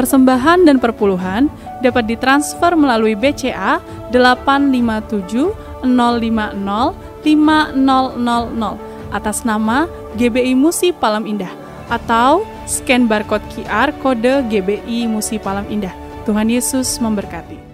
Persembahan dan perpuluhan dapat ditransfer melalui BCA 857 050 5000 atas nama GBI Musi Palam Indah atau scan barcode QR kode GBI Musi Palam Indah. Tuhan Yesus memberkati.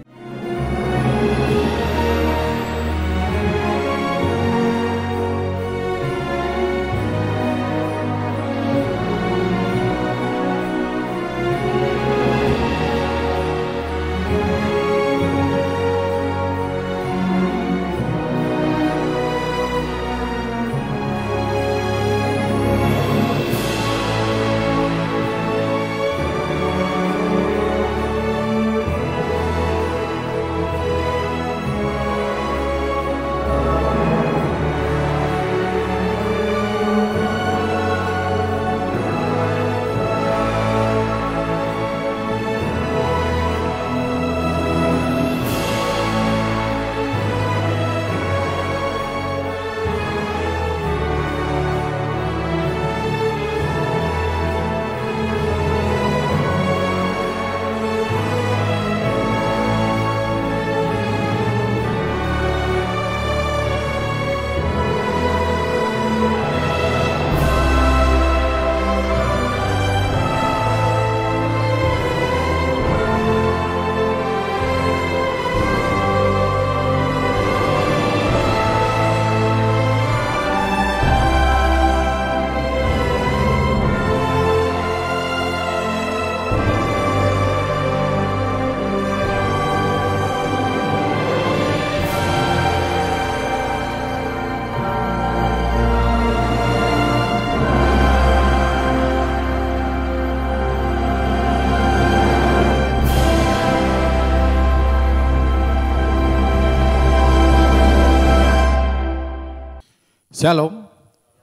Shalom,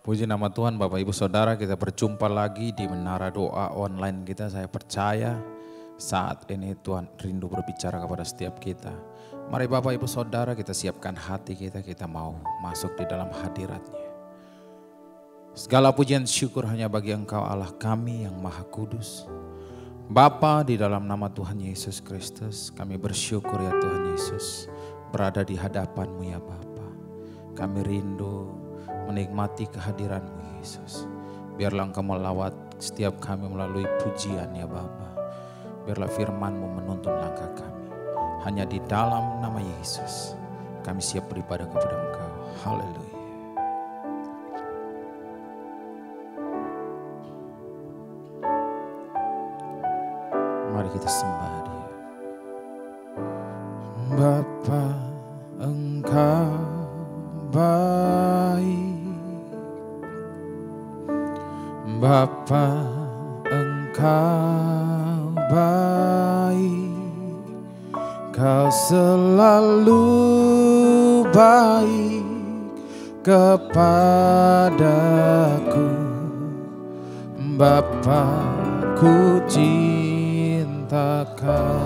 puji nama Tuhan Bapak Ibu Saudara, kita berjumpa lagi di Menara Doa Online kita. Saya percaya saat ini Tuhan rindu berbicara kepada setiap kita. Mari Bapak Ibu Saudara kita siapkan hati kita mau masuk di dalam hadirat-Nya. Segala pujian syukur hanya bagi Engkau Allah kami yang Maha Kudus. Bapa, di dalam nama Tuhan Yesus Kristus kami bersyukur ya Tuhan Yesus berada di hadapan-Mu ya Bapa. Kami rindu menikmati kehadiran-Mu Yesus. Biarlah Engkau melawat setiap kami melalui pujian ya Bapa. Biarlah firman-Mu menuntun langkah kami. Hanya di dalam nama Yesus kami siap beribadah kepada Engkau. Haleluya. Mari kita sembah Dia. Bapa, Engkau baik. Bapa, Engkau baik, Kau selalu baik kepadaku. Bapa, ku cinta Kau.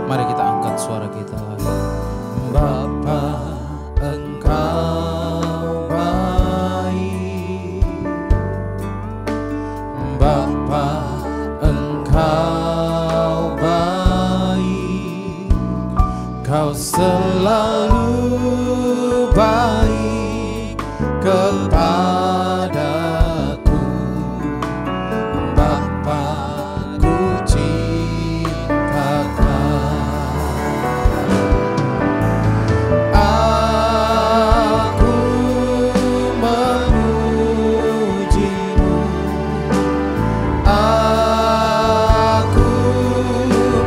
Mari kita angkat suara kita lagi. Bapa, Engkau baik. Bapa, Engkau baik. Kau selalu baik kepadaku. Bapa, ku cinta Kau. Aku memuji-Mu, aku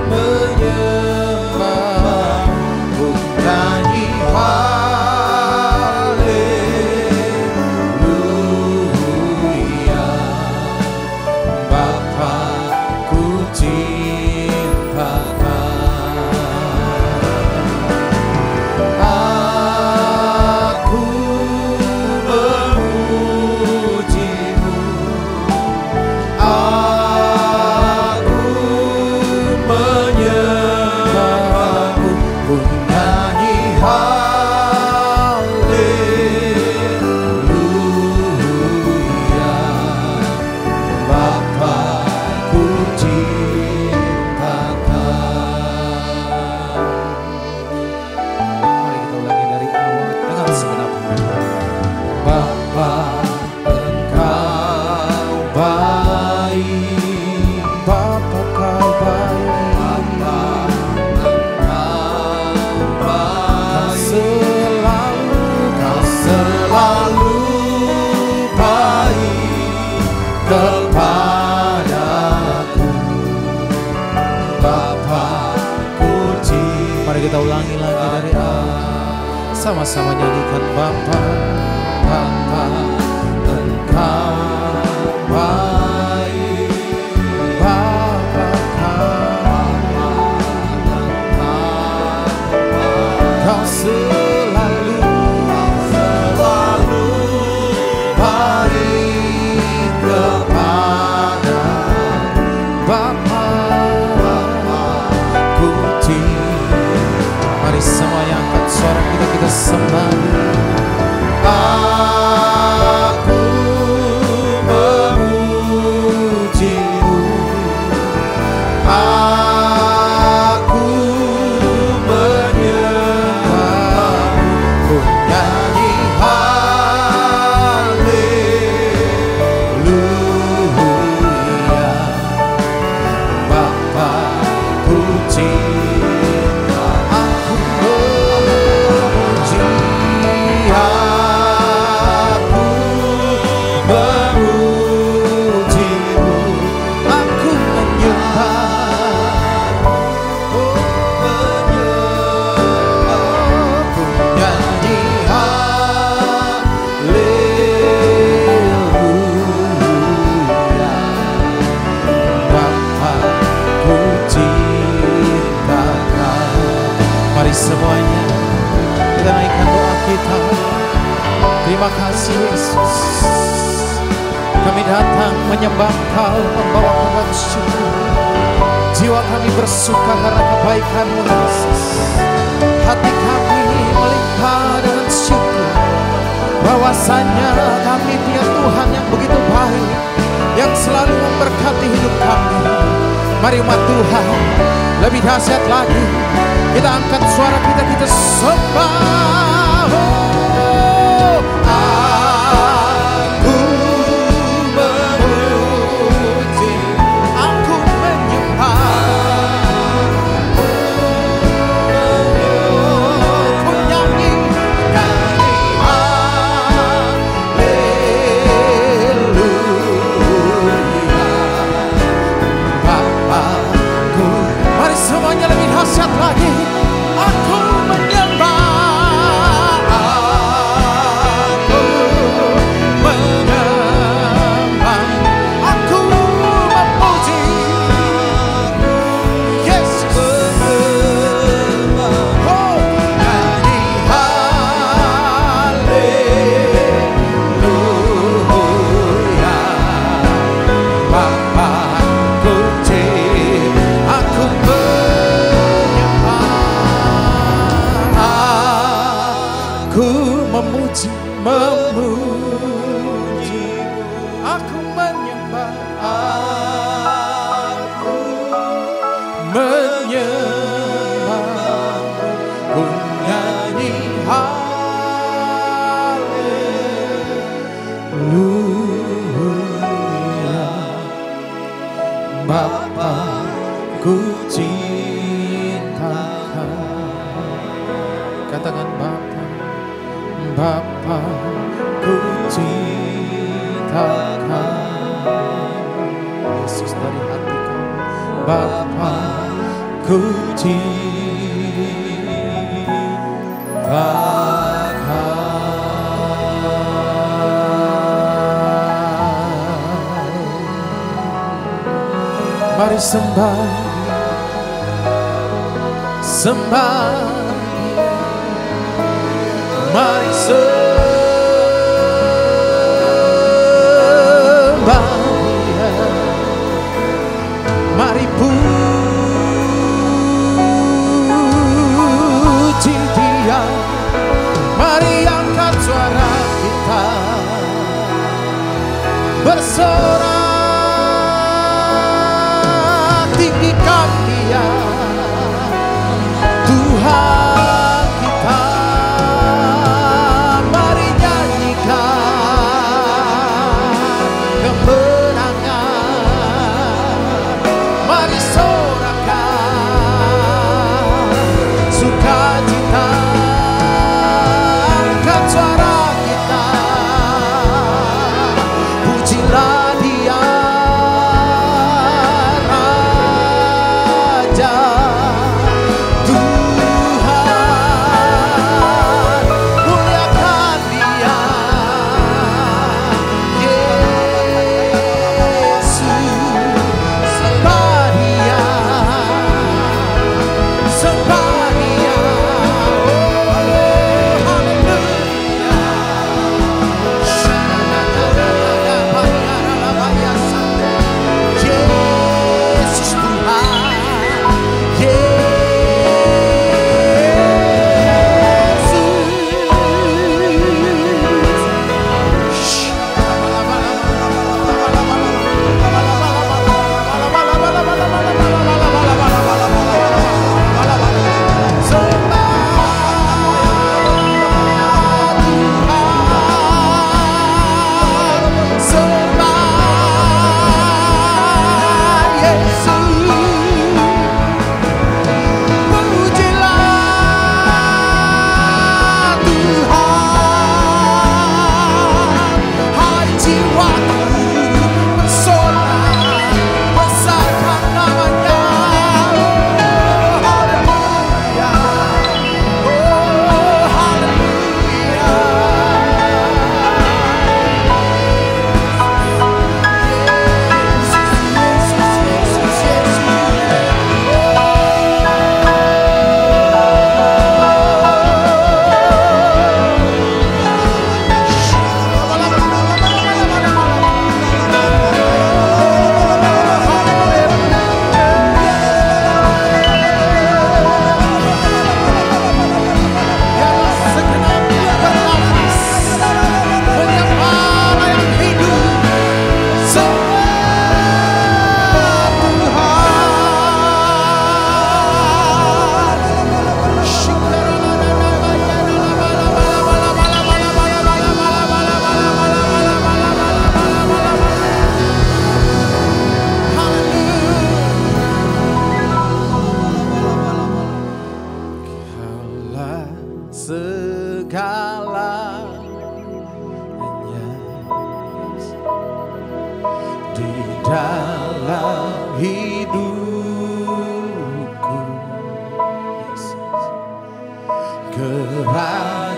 menyembah-Mu, nyanyi haleluya. Sama-sama nyanyikan Bapa, Bapa, Engkau baik, Bapa Kau selalu baik kepada Bapa, ku cinta. Mari semuanya angkat suara kita sembah. Aku memuji-Mu, aku menyembah-Mu, ku nyanyi haleluya. Bapa ku cinta, aku memuji, aku memuji-Mu, aku menyembah, oh menyembah, ku nyanyi haleluya. Bapa ku cinta Kau. Mari semuanya kita naikkan doa kita. Terima kasih Yesus, kami datang menyembah Kau, membawa korban syukur. Jiwa kami bersuka karena kebaikan-Mu Yesus. Hati kami melimpah dengan syukur bahwasanya kami punya Tuhan yang begitu baik, yang selalu memberkati hidup kami. Mari umat Tuhan, lebih dahsyat lagi, kita angkat suara kita sembah. Aku memuji, aku menyembah, ku nyanyi haleluya. Bapakku, mari semuanya lebih dahsyat lagi. Aku menyembah, aku menyembah, aku memuji Yesus. Oh, nyanyi haleluya. Bapakku cinta, aku aku memuji, aku menyembah, aku menyembah, ku nyanyi haleluya. Bapakku cinta Kau. Katakan Bapa, Bapakku cinta Kau. Yesus dari hatiku, Bapakku cinta Kau. Mari sembah, sembah, mari sembah Dia, mari puji Dia, mari angkat suara kita bersorak, tinggikan Dia, Tuhan kita. Mari nyanyikan kemenangan, mari sorakan sukacita, angkat suara kita, pujilah Dia.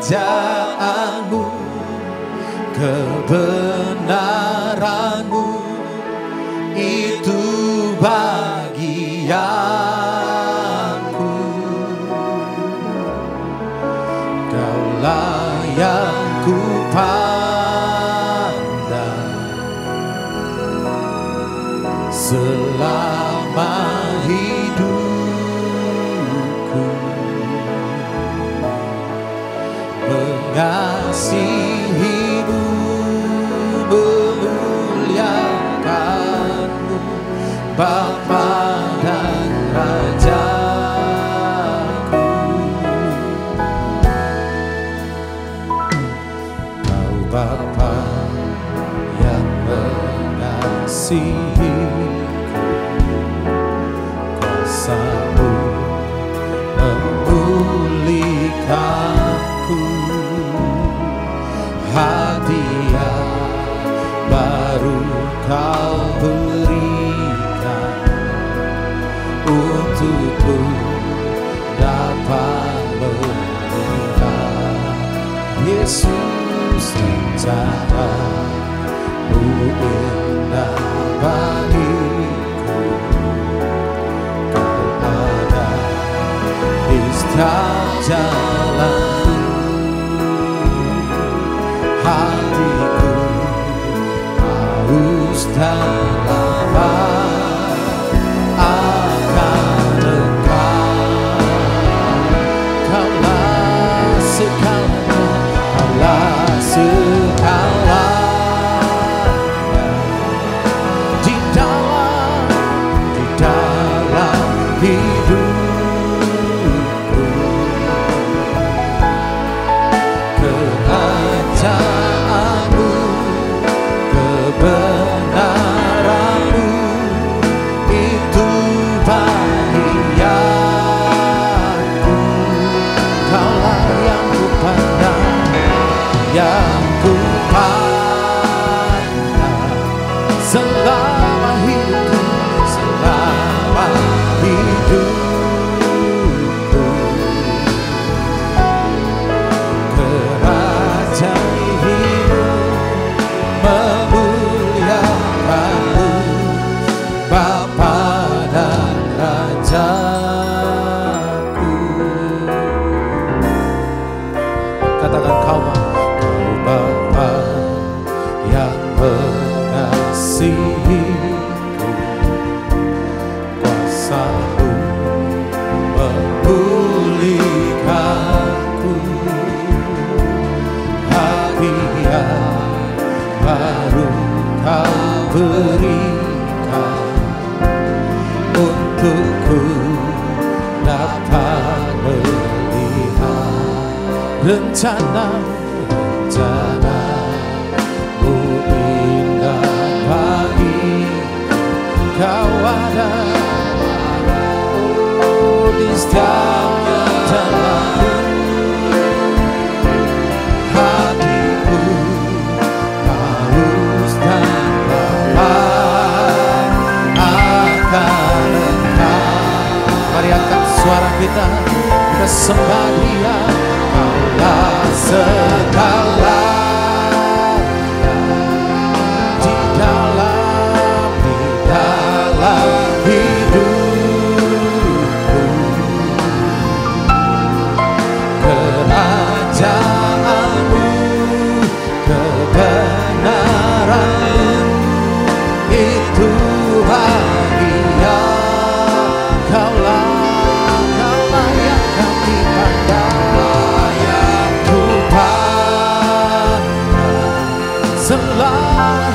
Kerajaanmu, kebenaranmu, itu bagianku. Kaulah yang ku pandang selama hidupku, mengasihimu, memuliakanmu, Bapa dan Rajaku. Kau Bapa yang mengasihiku, kuasa-Mu memulihkanku. Hadiah baru Kau berikan untukku dapat melihat Yesus, rencana-Mu indah bagiku. Kau ada di setiap jalan, hatiku haus dan lapar akan Engkau. Kaulah segalanya, Kaulah segalanya di dalam hidupku. Kerajaanmu, kebenaranmu, itu bagianku. Kaulah yang ku pandang, yang ku pandang selama hidupku, selama hidupku. Kerajaan-Mu, memuliakanmu, Bapa dan Rajaku. Katakan Kau Bapa yang mengasihiku, kuasa-Mu memulihkanku. Hadiah baru Kau berikan untukku dapat melihat rencana-Mu indah bagi. Kau ada di setiap jalanku. Hatiku haus dan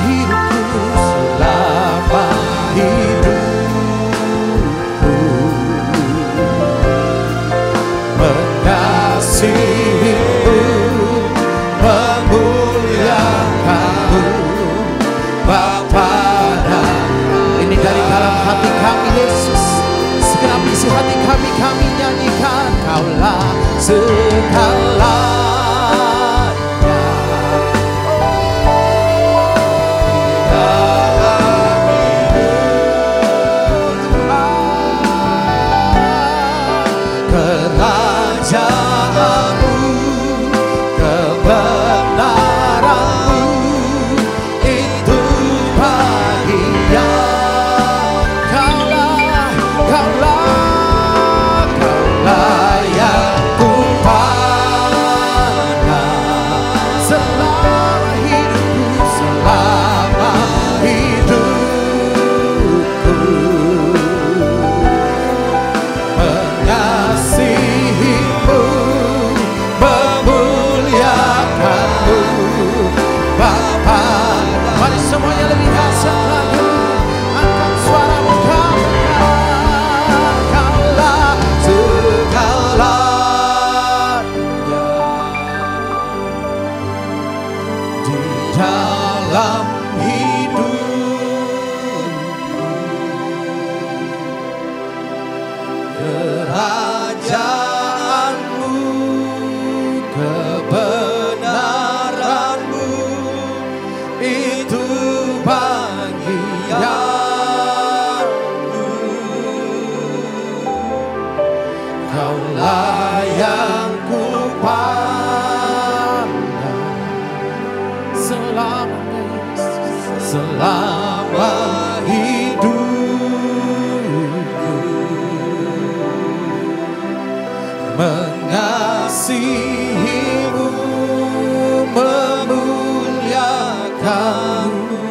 hidupku, selama hidupku mengasihimu, memuliakanmu Bapa. Ini dari dalam hati kami Yesus, segenap isi hati kami, kami nyanyikan Kaulah segalanya. Kerajaanmu, kebenaranmu, itu bagian. Kaulah yang ku pandang selama hidupku, selama hidupku. Mengasihimu, memuliakanmu Bapa. Mari semuanya lebih dahsyat lagi, angkat suaramu kau. Kaulah segalanya di dalam hidupku. Kerajaanmu, kebenaranmu, itu bagianku. Kaulah yang ku pandang selama hidupku. Mengasihimu, memuliakanmu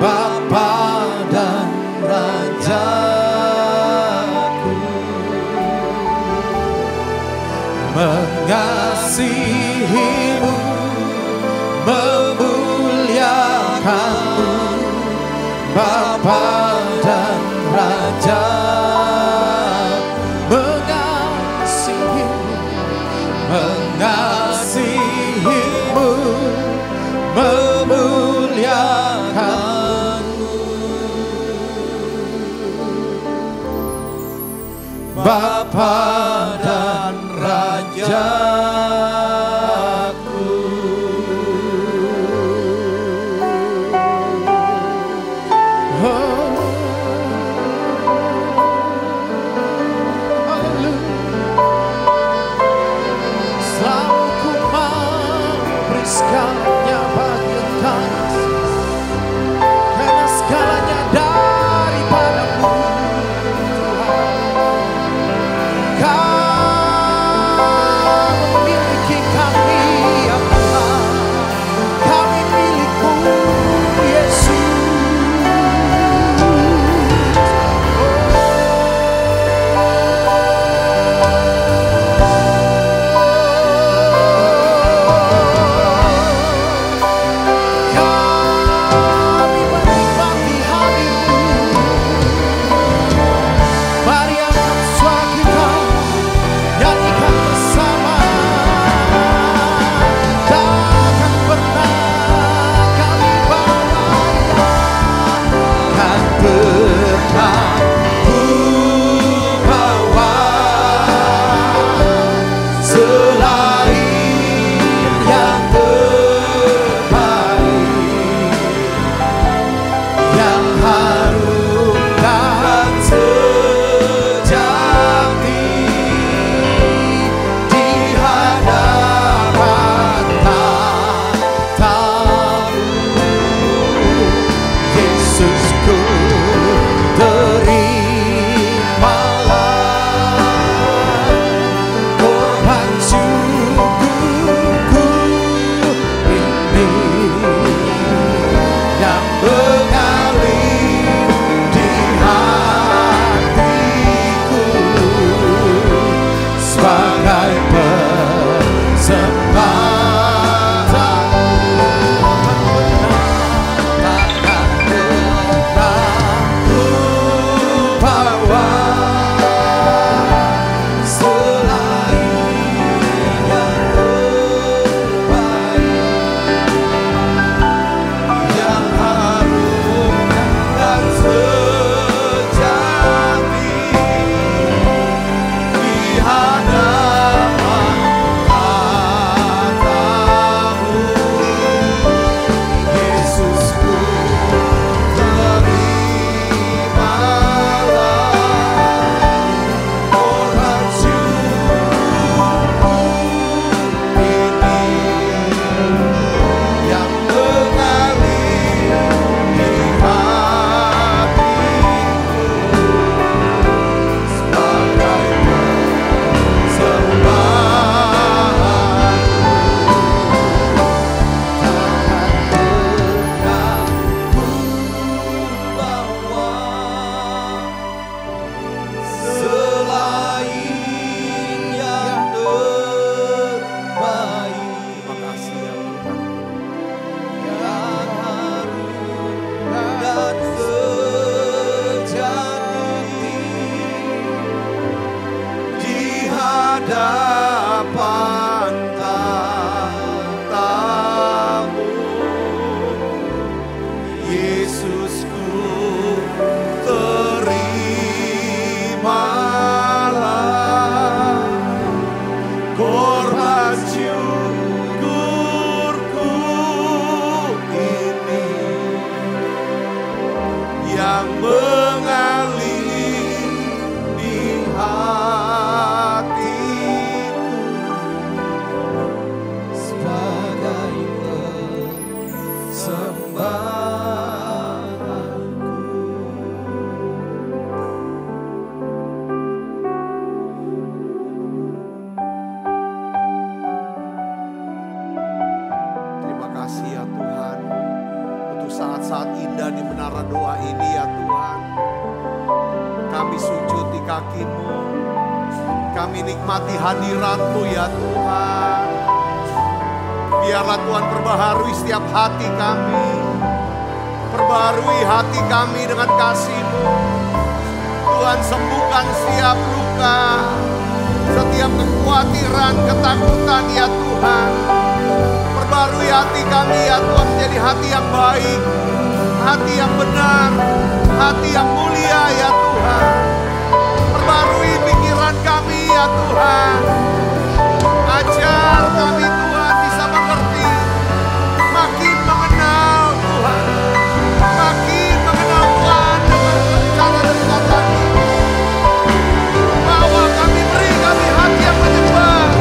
Bapa dan Rajaku. Mengasihimu, memuliakanmu Bapa dan Rajaku. Mengasihimu, memuliakanmu Bapa dan Rajaku. Segalanya bagi Engkau, karena segalanya daripadamu Tuhan. Kau Yesusku, terimalah korban syukurku ini yang mengalir di hatiku sebagai persembahanku. Terima kasih ya Tuhan untuk saat-saat indah di menara doa ini ya Tuhan. Kami sujud di kaki-Mu, kami nikmati hadirat-Mu ya Tuhan. Biarlah Tuhan perbaharui setiap hati kami, perbaharui hati kami dengan kasih-Mu. Tuhan sembuhkan setiap luka, setiap kekhawatiran, ketakutan ya Tuhan. Perbaharui hati kami ya Tuhan menjadi hati yang baik, hati yang benar, hati yang mulia ya Tuhan. Perbarui pikiran kami ya Tuhan. Ajar kami Tuhan bisa mengerti, makin mengenal Tuhan, makin mengenal Tuhan dengan cara dekat lagi. Bawa kami, beri kami hati yang menyembah.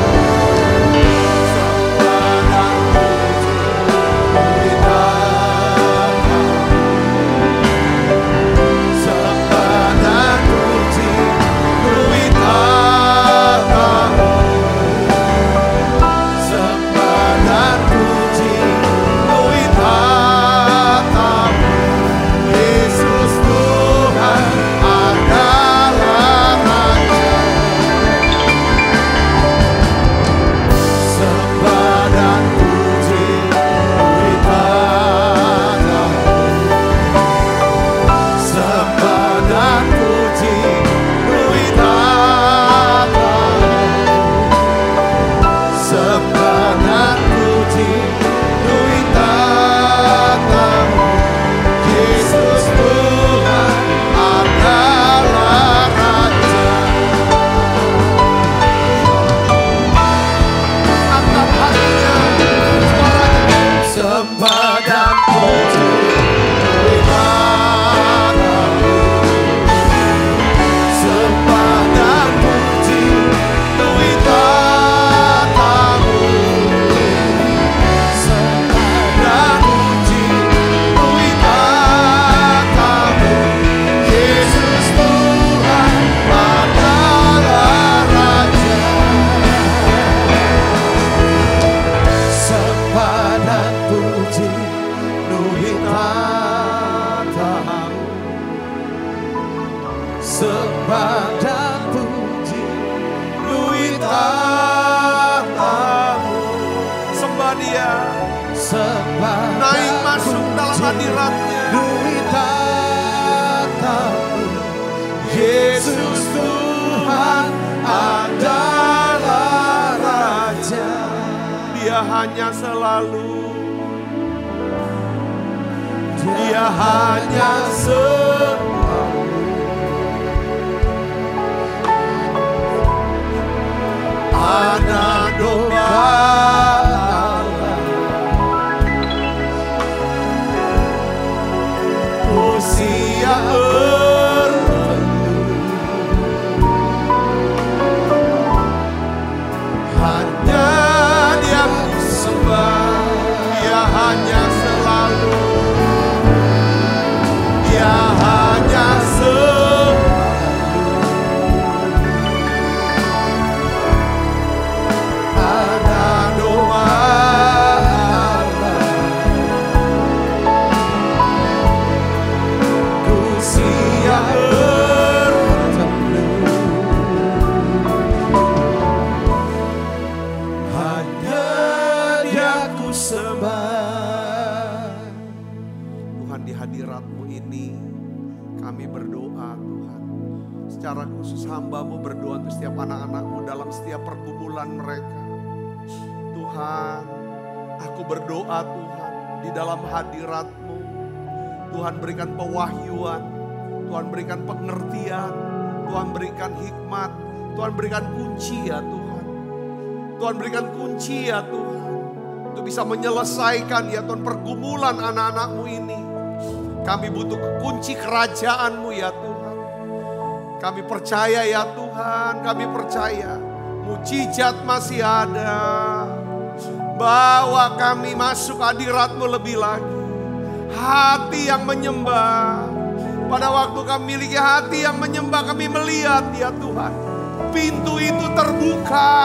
Naik masuk dalam hadirat-Nya. Yesus Tuhan adalah Raja. Dia hanya selalu, Dia hanya selalu. Anak domba usia berlalu, hanya Dia ku sembah. Dia hanya selalu, Dia hanya selalu. Anak domba secara khusus hamba-Mu berdoa untuk setiap anak-anak-Mu dalam setiap pergumulan mereka. Tuhan, aku berdoa Tuhan di dalam hadirat-Mu. Tuhan berikan pewahyuan, Tuhan berikan pengertian, Tuhan berikan hikmat, Tuhan berikan kunci ya Tuhan. Tuhan berikan kunci ya Tuhan, untuk bisa menyelesaikan ya Tuhan pergumulan anak-anak-Mu ini. Kami butuh kunci kerajaan-Mu ya Tuhan. Kami percaya ya Tuhan, kami percaya mujizat masih ada. Bawa kami masuk hadirat-Mu lebih lagi. Hati yang menyembah. Pada waktu kami miliki hati yang menyembah, kami melihat ya Tuhan, pintu itu terbuka.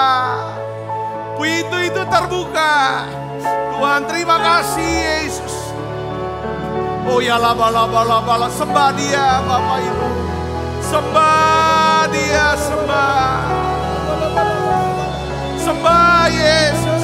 Pintu itu terbuka. Tuhan terima kasih Yesus. Oh ya laba, sembah Dia Bapak Ibu. Sembah Dia, sembah. Sembah Yesus.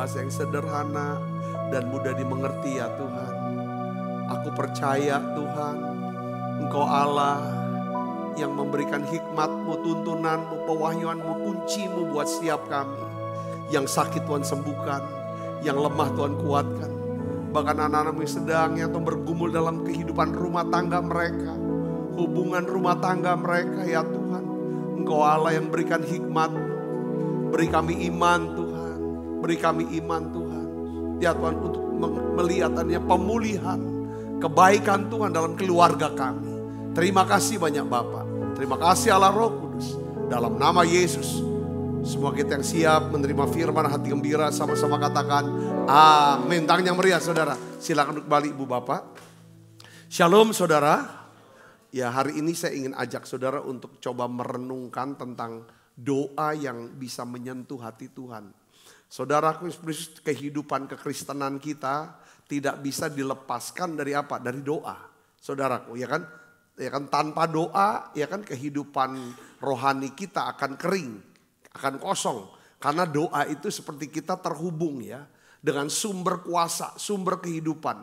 Yang sederhana dan mudah dimengerti ya Tuhan. Aku percaya Tuhan, Engkau Allah yang memberikan hikmat-Mu, tuntunan-Mu, pewahyuan-Mu, kunci-Mu buat setiap kami. Yang sakit Tuhan sembuhkan, yang lemah Tuhan kuatkan. Bahkan anak-anak-Mu yang sedang yang bergumul dalam kehidupan rumah tangga mereka, hubungan rumah tangga mereka ya Tuhan. Engkau Allah yang berikan hikmat-Mu, beri kami iman Tuhan. Beri kami iman Tuhan. Ya Tuhan untuk melihat adanya pemulihan, kebaikan Tuhan dalam keluarga kami. Terima kasih banyak Bapa. Terima kasih Allah Roh Kudus. Dalam nama Yesus. Semua kita yang siap menerima firman hati gembira sama-sama katakan amin. Tangan yang meriah saudara. Silakan kembali Ibu Bapak. Shalom saudara. Ya hari ini saya ingin ajak saudara untuk coba merenungkan tentang doa yang bisa menyentuh hati Tuhan. Saudaraku, kehidupan kekristenan kita tidak bisa dilepaskan dari apa? Dari doa. Saudaraku, ya kan? Ya kan tanpa doa, ya kan kehidupan rohani kita akan kering, akan kosong. Karena doa itu seperti kita terhubung ya dengan sumber kuasa, sumber kehidupan.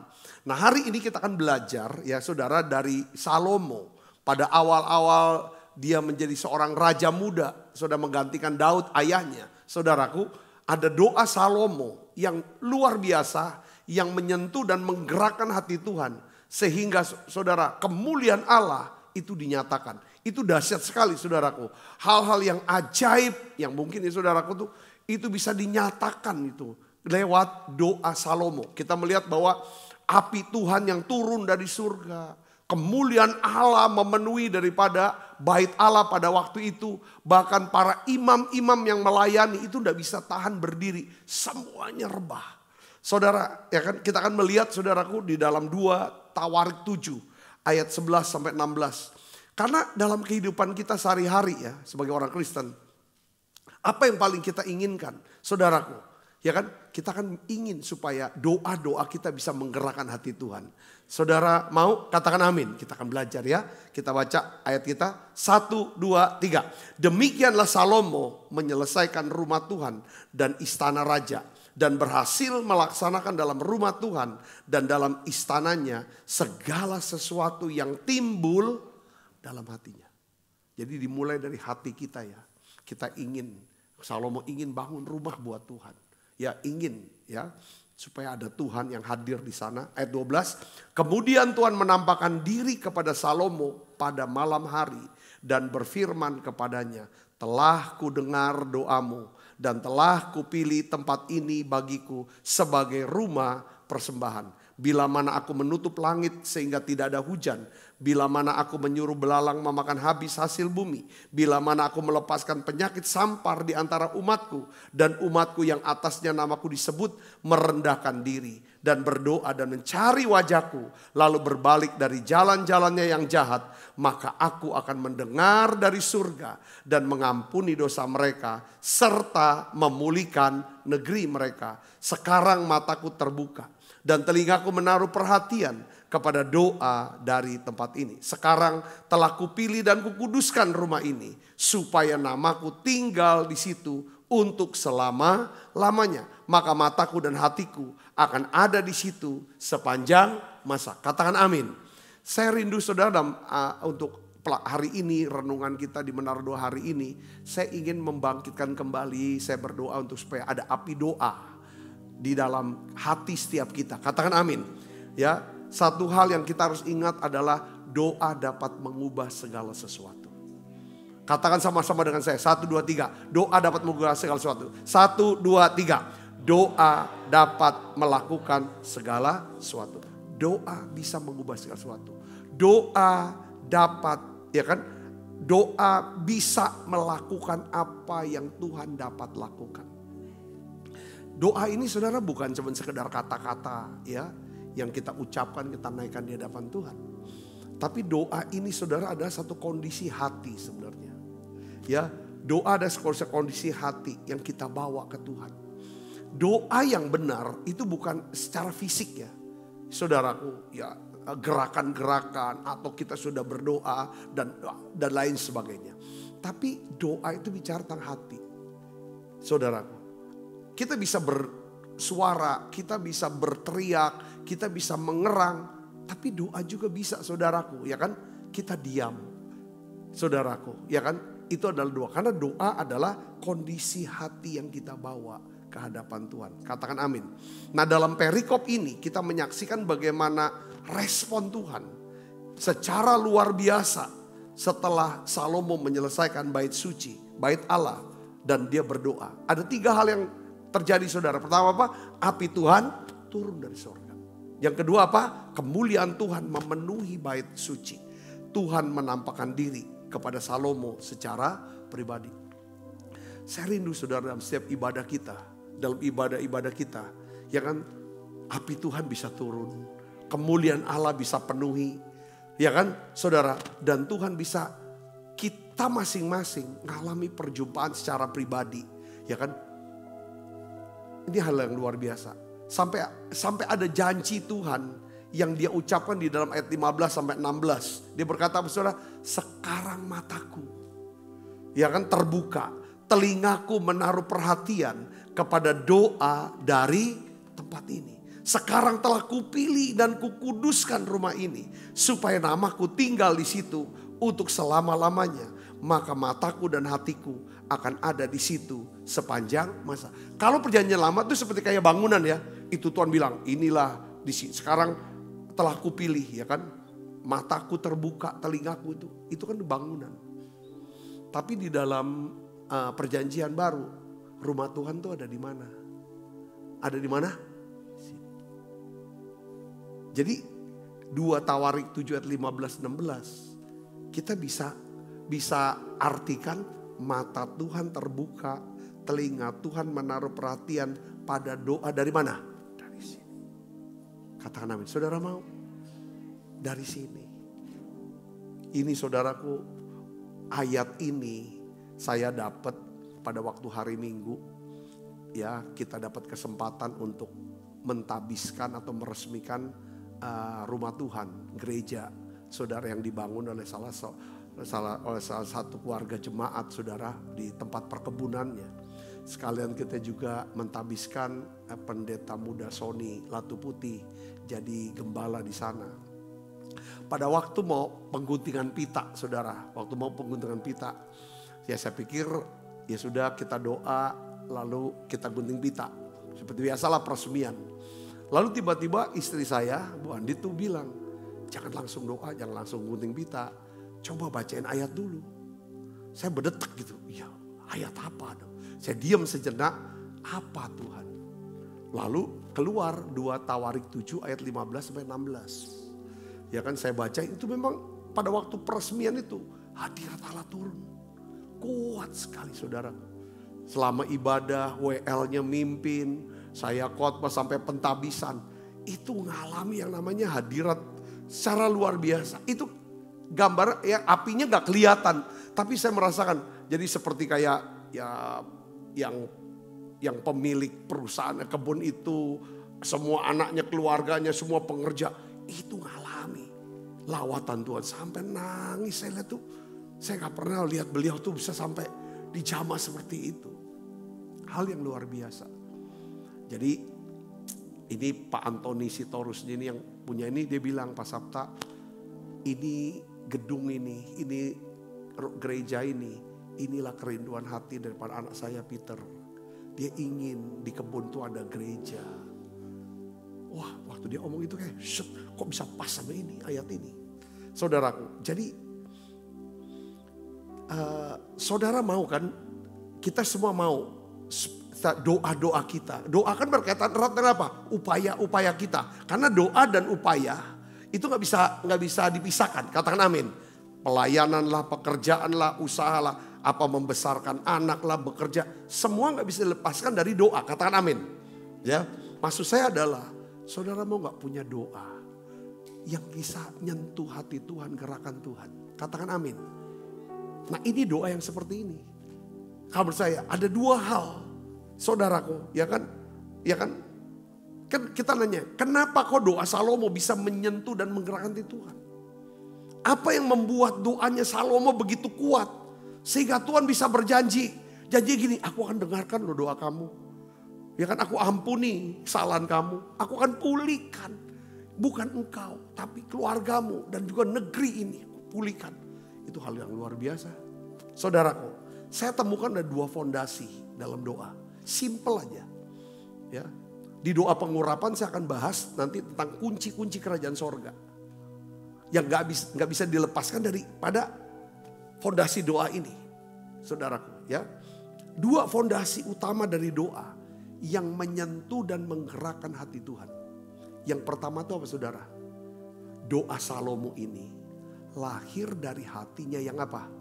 Nah, hari ini kita akan belajar ya Saudara dari Salomo. Pada awal-awal dia menjadi seorang raja muda, sudah menggantikan Daud ayahnya. Saudaraku, ada doa Salomo yang luar biasa yang menyentuh dan menggerakkan hati Tuhan. Sehingga saudara kemuliaan Allah itu dinyatakan. Itu dahsyat sekali saudaraku. Hal-hal yang ajaib yang mungkin saudaraku tuh itu bisa dinyatakan itu lewat doa Salomo. Kita melihat bahwa api Tuhan yang turun dari surga. Kemuliaan Allah memenuhi daripada bait Allah pada waktu itu. Bahkan para imam-imam yang melayani itu tidak bisa tahan berdiri. Semuanya rebah. Saudara, ya kan kita akan melihat saudaraku di dalam 2 Tawarik 7 ayat 11 sampai 16. Karena dalam kehidupan kita sehari-hari ya sebagai orang Kristen. Apa yang paling kita inginkan saudaraku? Ya kan kita kan ingin supaya doa-doa kita bisa menggerakkan hati Tuhan. Saudara mau katakan amin. Kita akan belajar ya. Kita baca ayat kita 1, 2, 3. Demikianlah Salomo menyelesaikan rumah Tuhan dan istana raja. dan berhasil melaksanakan dalam rumah Tuhan dan dalam istananya segala sesuatu yang timbul dalam hatinya. Jadi dimulai dari hati kita ya. Kita ingin, Salomo ingin bangun rumah buat Tuhan. Ya ingin ya, supaya ada Tuhan yang hadir di sana. Ayat 12, kemudian Tuhan menampakkan diri kepada Salomo pada malam hari dan berfirman kepadanya, telah kudengar doamu dan telah kupilih tempat ini bagiku sebagai rumah persembahan. Bila mana aku menutup langit sehingga tidak ada hujan. Bila mana aku menyuruh belalang memakan habis hasil bumi. Bila mana aku melepaskan penyakit sampar di antara umatku. Dan umatku yang atasnya namaku disebut merendahkan diri. Dan berdoa dan mencari wajahku. Lalu berbalik dari jalan-jalannya yang jahat. Maka aku akan mendengar dari surga. Dan mengampuni dosa mereka. Serta memulihkan negeri mereka. Sekarang mataku terbuka. Dan telingaku menaruh perhatian kepada doa dari tempat ini. Sekarang telah kupilih dan kukuduskan rumah ini. Supaya namaku tinggal di situ untuk selama-lamanya. Maka mataku dan hatiku akan ada di situ sepanjang masa. Katakan amin. Saya rindu saudara untuk hari ini, renungan kita di Menara Doa hari ini. Saya ingin membangkitkan kembali, saya berdoa untuk supaya ada api doa di dalam hati setiap kita. Katakan amin. Ya, satu hal yang kita harus ingat adalah doa dapat mengubah segala sesuatu. Katakan sama-sama dengan saya. 1, 2, 3. Doa dapat mengubah segala sesuatu. 1, 2, 3. Doa dapat melakukan segala sesuatu. Doa bisa mengubah segala sesuatu. Doa dapat, ya kan? Doa bisa melakukan apa yang Tuhan dapat lakukan. Doa ini saudara bukan cuma sekedar kata-kata ya yang kita ucapkan, kita naikkan di hadapan Tuhan. Tapi doa ini saudara adalah satu kondisi hati sebenarnya. Ya, doa ada kondisi hati yang kita bawa ke Tuhan. Doa yang benar itu bukan secara fisik ya. Saudaraku, ya gerakan-gerakan atau kita sudah berdoa dan lain sebagainya. Tapi doa itu bicara tentang hati. Saudaraku, kita bisa bersuara, kita bisa berteriak, kita bisa mengerang. Tapi doa juga bisa saudaraku, ya kan? Kita diam, saudaraku, ya kan? Itu adalah doa. Karena doa adalah kondisi hati yang kita bawa ke hadapan Tuhan. Katakan amin. Nah dalam perikop ini kita menyaksikan bagaimana respon Tuhan secara luar biasa setelah Salomo menyelesaikan bait suci, bait Allah. Dan dia berdoa. Ada 3 hal yang terjadi saudara. Pertama apa? Api Tuhan turun dari surga. Yang kedua apa? Kemuliaan Tuhan memenuhi bait suci. Tuhan menampakkan diri kepada Salomo secara pribadi. Saya rindu saudara dalam setiap ibadah kita. Dalam ibadah-ibadah kita. Ya kan? Api Tuhan bisa turun. Kemuliaan Allah bisa penuhi. Ya kan saudara? Dan Tuhan bisa kita masing-masing mengalami perjumpaan secara pribadi. Ya kan? Ini hal yang luar biasa. Sampai ada janji Tuhan yang dia ucapkan di dalam ayat 15 sampai 16. Dia berkata, saudara, sekarang mataku ya kan terbuka, telingaku menaruh perhatian kepada doa dari tempat ini. Sekarang telah kupilih dan kukuduskan rumah ini supaya namaku tinggal di situ untuk selama-lamanya. Maka mataku dan hatiku akan ada di situ sepanjang masa. Kalau perjanjian lama itu seperti kayak bangunan ya. Itu Tuhan bilang inilah di sini. Sekarang telah kupilih ya kan. Mataku terbuka, telingaku itu kan bangunan. Tapi di dalam perjanjian baru, rumah Tuhan tuh ada di mana? Ada di mana? Jadi 2 Tawarik 7 ayat 15-16 kita bisa artikan mata Tuhan terbuka, telinga Tuhan menaruh perhatian pada doa dari mana? Dari sini. Katakan amin. Saudara mau? Dari sini. Ini saudaraku, ayat ini saya dapat pada waktu hari Minggu. Ya, kita dapat kesempatan untuk mentabiskan atau meresmikan rumah Tuhan, gereja saudara yang dibangun oleh salah satu keluarga jemaat saudara di tempat perkebunannya. Sekalian kita juga mentabiskan pendeta muda Sony Latu Putih jadi gembala di sana. Pada waktu mau pengguntingan pita, saudara, waktu mau pengguntingan pita, ya saya pikir ya sudah kita doa lalu kita gunting pita. Seperti biasalah peresmian. Lalu tiba-tiba istri saya, Bu Andi tuh bilang, jangan langsung doa, jangan langsung gunting pita. Coba bacain ayat dulu. Saya berdetak gitu, ya ayat apa dong? Saya diam sejenak, apa Tuhan? Lalu keluar 2 Tawarik 7 ayat 15 sampai 16. Ya kan saya baca itu memang pada waktu peresmian itu hadirat Allah turun. Kuat sekali saudara. Selama ibadah, WL-nya mimpin, saya khotbah sampai pentabisan. Itu ngalami yang namanya hadirat secara luar biasa. Itu gambar ya apinya gak kelihatan. Tapi saya merasakan jadi seperti kayak ya yang pemilik perusahaan kebun itu. Semua anaknya, keluarganya, semua pengerja. Itu ngalami lawatan Tuhan. Sampai nangis saya lihat tuh. Saya gak pernah lihat beliau tuh bisa sampai dijamah seperti itu. Hal yang luar biasa. Jadi ini Pak Antoni Sitorus ini yang punya ini, dia bilang, Pak Sabta, ini gedung ini gereja ini, inilah kerinduan hati daripada anak saya Peter. Dia ingin di kebun tuh ada gereja. Wah, waktu dia omong itu kayak, kok bisa pas sama ini, ayat ini. Saudaraku, jadi saudara mau kan, kita semua mau doa-doa kita. Doa kan berkaitan erat dengan apa? Upaya-upaya kita. Karena doa dan upaya itu nggak bisa dipisahkan. Katakan amin. Pelayanan lah, pekerjaan lah, usaha lah, apa membesarkan anak lah, bekerja, semua nggak bisa dilepaskan dari doa. Katakan amin. Ya, maksud saya adalah saudara mau nggak punya doa yang bisa nyentuh hati Tuhan, gerakan Tuhan. Katakan amin. Nah ini doa yang seperti ini. Kabar saya ada 2 hal. Saudaraku, ya kan? Kan kita nanya, kenapa kok doa Salomo bisa menyentuh dan menggerakkan hati Tuhan? Apa yang membuat doanya Salomo begitu kuat? Sehingga Tuhan bisa berjanji. Janji gini, aku akan dengarkan loh doa kamu. Ya kan, aku ampuni kesalahan kamu. Aku akan pulihkan. Bukan engkau, tapi keluargamu dan juga negeri ini aku pulihkan. Itu hal yang luar biasa. Saudaraku, saya temukan ada 2 fondasi dalam doa. Simple aja. Ya. Di doa pengurapan saya akan bahas nanti tentang kunci-kunci kerajaan sorga. Yang gak bisa dilepaskan daripada fondasi doa ini. Saudaraku ya. 2 fondasi utama dari doa yang menyentuh dan menggerakkan hati Tuhan. Yang pertama itu apa saudara? Doa Salomo ini lahir dari hatinya yang apa?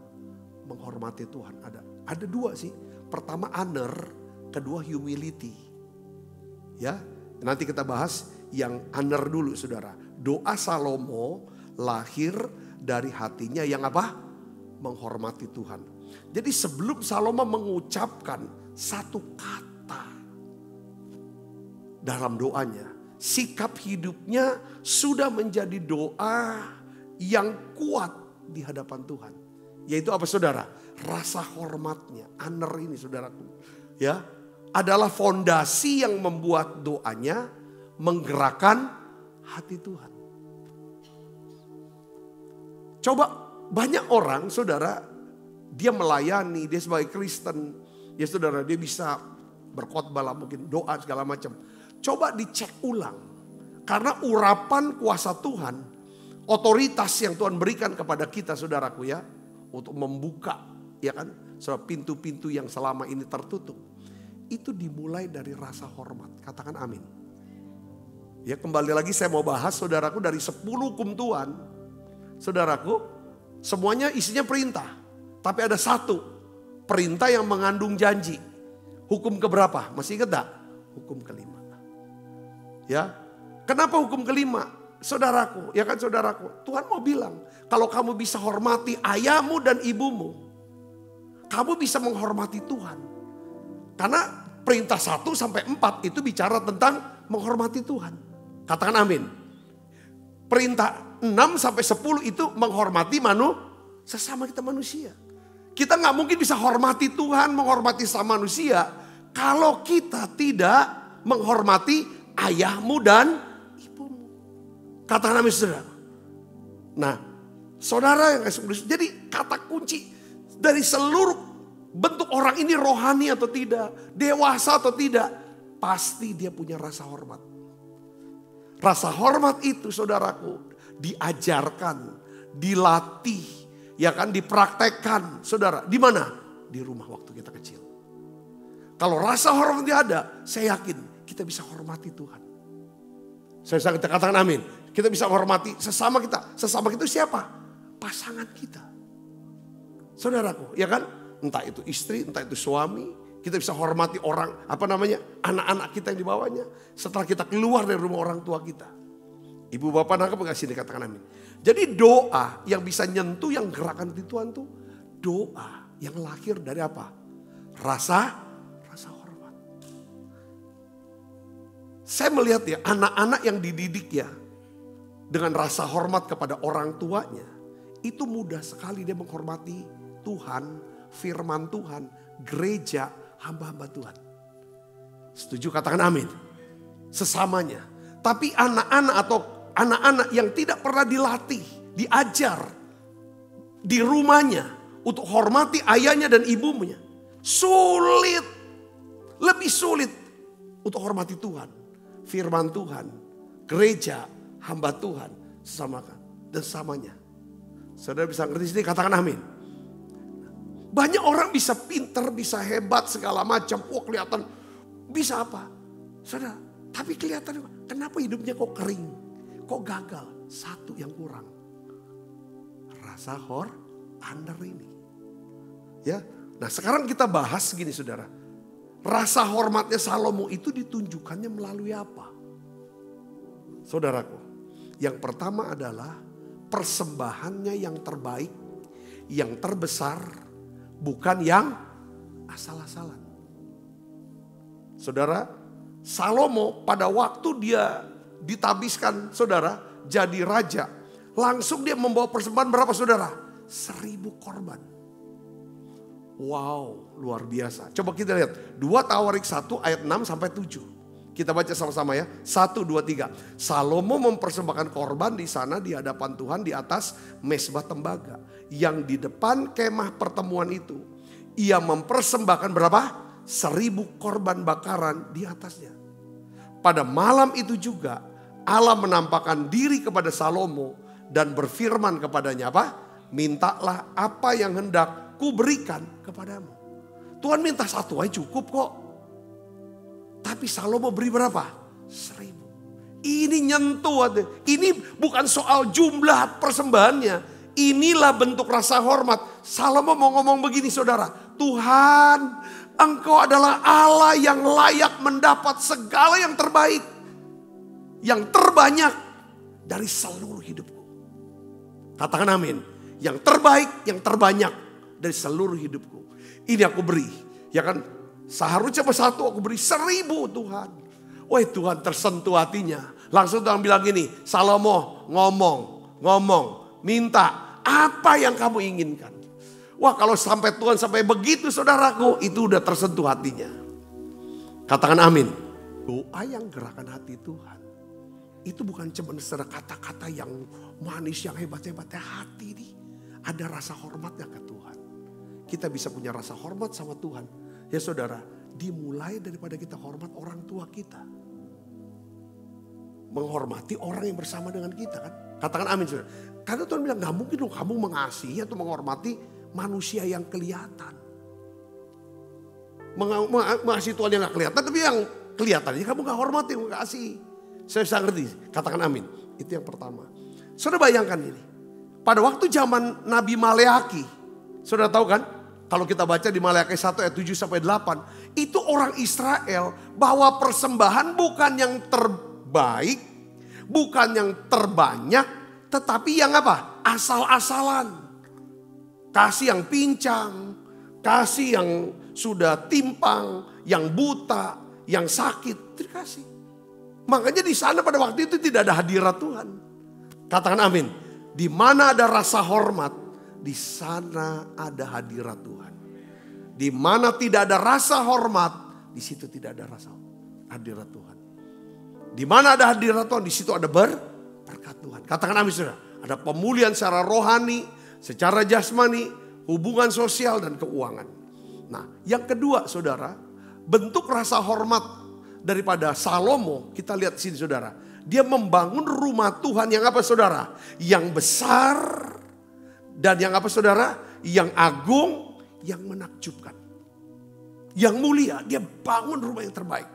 Menghormati Tuhan. Ada 2 sih. Pertama honor. Kedua humility. Ya, nanti kita bahas yang honor dulu saudara. Doa Salomo lahir dari hatinya yang apa? Menghormati Tuhan. Jadi sebelum Salomo mengucapkan satu kata dalam doanya, sikap hidupnya sudah menjadi doa yang kuat di hadapan Tuhan. Yaitu apa saudara? Rasa hormatnya, honor ini saudaraku. Ya, adalah fondasi yang membuat doanya menggerakkan hati Tuhan. Coba banyak orang saudara, dia melayani, dia sebagai Kristen. Ya saudara, dia bisa berkhotbah lah, mungkin doa segala macam. Coba dicek ulang. Karena urapan kuasa Tuhan, otoritas yang Tuhan berikan kepada kita saudaraku ya. Untuk membuka ya kan, pintu-pintu yang selama ini tertutup. Itu dimulai dari rasa hormat. Katakan amin. Ya kembali lagi saya mau bahas saudaraku dari 10 hukum Tuhan. Saudaraku semuanya isinya perintah. Tapi ada 1 perintah yang mengandung janji. Hukum keberapa? Masih ingat gak? Hukum kelima. Ya, kenapa hukum kelima? Saudaraku, ya kan saudaraku. Tuhan mau bilang kalau kamu bisa hormati ayahmu dan ibumu. Kamu bisa menghormati Tuhan. Karena perintah 1 sampai 4 itu bicara tentang menghormati Tuhan. Katakan amin. Perintah 6 sampai 10 itu menghormati sesama kita manusia. Kita gak mungkin bisa hormati Tuhan, menghormati sama manusia. kalau kita tidak menghormati ayahmu dan ibumu. Katakan amin saudara. Nah, saudara yang kasih Kristus, jadi kata kunci dari seluruh bentuk orang ini rohani atau tidak, dewasa atau tidak, pasti dia punya rasa hormat. Rasa hormat itu saudaraku diajarkan, dilatih, ya kan, dipraktekkan. Saudara, di mana? Di rumah waktu kita kecil. Kalau rasa hormat tidak ada, saya yakin kita bisa hormati Tuhan. Saya sangat katakan amin. Kita bisa menghormati sesama kita. Sesama kita siapa? Pasangan kita. Saudaraku, ya kan? Entah itu istri, entah itu suami. Kita bisa hormati orang, anak-anak kita yang di bawahnya. Setelah kita keluar dari rumah orang tua kita. Ibu bapak nangkep gak sini, katakan amin. Jadi doa yang bisa nyentuh yang gerakan di Tuhan tuh. Doa yang lahir dari apa? Rasa hormat. Saya melihat ya anak-anak yang dididik ya. Dengan rasa hormat kepada orang tuanya. Itu mudah sekali dia menghormati Tuhan, firman Tuhan, gereja, hamba-hamba Tuhan. Setuju, katakan amin. Sesamanya. Tapi anak-anak yang tidak pernah dilatih, diajar di rumahnya untuk hormati ayahnya dan ibunya. Sulit. Lebih sulit untuk hormati Tuhan. Firman Tuhan, gereja, hamba Tuhan, sesamakan dan sesamanya. Saudara bisa ngerti sini, katakan amin. Banyak orang bisa pinter, bisa hebat segala macam. Oh kelihatan bisa apa? Saudara, tapi kelihatan kenapa hidupnya kok kering? Kok gagal? Satu yang kurang. Rasa honor ini. Ya. Nah sekarang kita bahas gini saudara. Rasa hormatnya Salomo itu ditunjukkannya melalui apa? Saudaraku, yang pertama adalah persembahannya yang terbaik, yang terbesar, bukan yang asal-asalan. Saudara, Salomo pada waktu dia ditabiskan saudara jadi raja. Langsung dia membawa persembahan berapa saudara? 1000 korban. Wow, luar biasa. Coba kita lihat 2 Tawarik 1 ayat 6 sampai 7. Kita baca sama-sama ya. 1, 2, 3. Salomo mempersembahkan korban di sana di hadapan Tuhan di atas mezbah tembaga. Yang di depan kemah pertemuan itu. Ia mempersembahkan berapa? 1000 korban bakaran di atasnya. Pada malam itu juga Allah menampakkan diri kepada Salomo dan berfirman kepadanya apa? Mintalah apa yang hendak ku berikan kepadamu. Tuhan minta 1 aja cukup kok. Tapi Salomo beri berapa? 1000. Ini nyentuh. Ini bukan soal jumlah persembahannya. Inilah bentuk rasa hormat. Salomo mau ngomong begini saudara. Tuhan, Engkau adalah Allah yang layak mendapat segala yang terbaik. Yang terbanyak dari seluruh hidupku. Katakan amin. Yang terbaik, yang terbanyak dari seluruh hidupku. Ini aku beri. Ya kan? Seharusnya bersatu aku beri 1000 Tuhan. Wah Tuhan tersentuh hatinya. Langsung Tuhan bilang gini. Salomo ngomong. Minta apa yang kamu inginkan. Wah kalau sampai Tuhan sampai begitu saudaraku. Itu udah tersentuh hatinya. Katakan amin. Doa yang gerakan hati Tuhan. Itu bukan cuma kata-kata yang manis, yang hebat-hebatnya hati ini. Ada rasa hormatnya ke Tuhan. Kita bisa punya rasa hormat sama Tuhan. Ya saudara, dimulai daripada kita hormat orang tua kita. Menghormati orang yang bersama dengan kita kan. Katakan amin saudara. Karena Tuhan bilang gak mungkin loh kamu mengasihi atau menghormati manusia yang kelihatan. Mengasihi Tuhan yang gak kelihatan tapi yang kelihatan kamu gak hormati, gak kasih. Saya bisa ngerti, katakan amin. Itu yang pertama. Saudara bayangkan ini. Pada waktu zaman Nabi Maleaki, saudara tahu kan? Kalau kita baca di Maleaki 1 ayat 7 sampai 8. Itu orang Israel bawa persembahan bukan yang terbaik. Bukan yang terbanyak. Tetapi yang apa? Asal-asalan. Kasih yang pincang. Kasih yang sudah timpang. Yang buta. Yang sakit. Dikasih. Makanya di sana pada waktu itu tidak ada hadirat Tuhan. Katakan amin. Di mana ada rasa hormat. Di sana ada hadirat Tuhan. Di mana tidak ada rasa hormat, di situ tidak ada rasa hadirat Tuhan. Di mana ada hadirat Tuhan, di situ ada berkat Tuhan. Katakan amin saudara. Ada pemulihan secara rohani, secara jasmani, hubungan sosial dan keuangan. Nah yang kedua saudara, bentuk rasa hormat daripada Salomo, kita lihat sini saudara. Dia membangun rumah Tuhan yang apa saudara? Yang besar dan yang apa saudara? Yang agung, yang menakjubkan. Yang mulia, dia bangun rumah yang terbaik.